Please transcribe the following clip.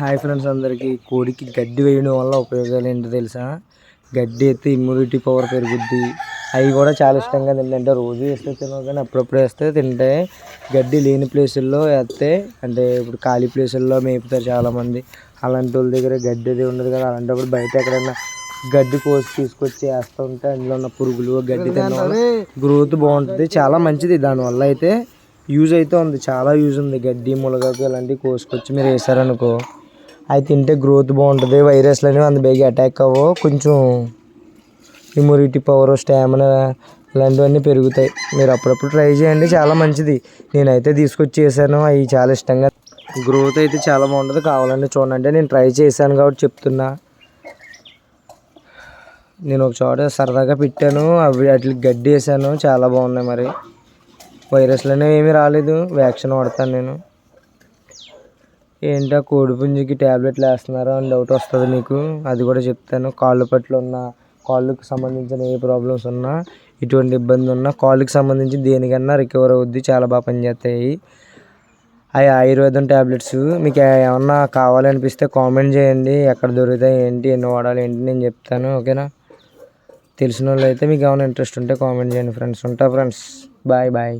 Hi friends, అందరికీ కోడికి గడ్డి వేయడం వల్ల ఉపయోగాలు ఏంటో తెలుసా? గడ్డి అయితే ఇమ్యూనిటీ పవర్ పెరుగుద్ది. అవి కూడా చాలా ఇష్టంగా తింటే రోజు వేస్తే తినవు, కానీ అప్పుడప్పుడు వేస్తే తింటాయి. గడ్డి లేని ప్లేసుల్లో వేస్తే, అంటే ఇప్పుడు ఖాళీ ప్లేసుల్లో మేపుతారు చాలామంది. అలాంటి వాళ్ళ దగ్గర గడ్డి అది ఉండదు కదా, అలాంటప్పుడు బయట ఎక్కడైనా గడ్డి కోసి తీసుకొచ్చి వేస్తూ ఉంటే అందులో ఉన్న పురుగులు గడ్డి తినడం వల్ల గ్రోత్ బాగుంటుంది. చాలా మంచిది. దానివల్ల అయితే యూజ్ అయితే ఉంది, చాలా యూజ్ ఉంది. గడ్డి మునగాకు ఇలాంటివి కోసుకొచ్చి మీరు వేసారనుకో, అవి తింటే గ్రోత్ బాగుంటుంది. వైరస్లు అనేవి అంత బేగా అటాక్ అవ్వవు. కొంచెం ఇమ్యూనిటీ పవర్, స్టామినా ఇలాంటివన్నీ పెరుగుతాయి. మీరు అప్పుడప్పుడు ట్రై చేయండి, చాలా మంచిది. నేనైతే తీసుకొచ్చి చేశాను, అవి చాలా ఇష్టంగా. గ్రోత్ అయితే చాలా బాగుంటుంది. కావాలంటే చూడండి, నేను ట్రై చేశాను కాబట్టి చెప్తున్నా. నేను ఒక చోట సరదాగా పెట్టాను, వాటికి గడ్డి వేసాను, చాలా బాగున్నాయి. మరి వైరస్లు అనేవి ఏమీ రాలేదు. వ్యాక్సిన్ వాడతాను నేను. ఏంటో కోడిపుంజికి ట్యాబ్లెట్లు వేస్తున్నారో అని డౌట్ వస్తుంది మీకు, అది కూడా చెప్తాను. కాళ్ళు పట్లు ఉన్న, కాళ్ళకు సంబంధించిన ఏ ప్రాబ్లమ్స్ ఉన్నా, ఎటువంటి ఇబ్బంది ఉన్నా, కాళ్ళకి సంబంధించి దేనికన్నా రికవర్ అవుద్ది. చాలా బాగా పనిచేస్తాయి. అవి ఆయుర్వేదం ట్యాబ్లెట్స్. మీకు ఏమన్నా కావాలనిపిస్తే కామెంట్ చేయండి, ఎక్కడ దొరుకుతాయి ఏంటి, ఎన్ని వాడాలి ఏంటి నేను చెప్తాను. ఓకేనా? తెలిసిన వాళ్ళు అయితే మీకు ఏమైనా ఇంట్రెస్ట్ ఉంటే కామెంట్ చేయండి ఫ్రెండ్స్. ఉంటా ఫ్రెండ్స్, బాయ్ బాయ్.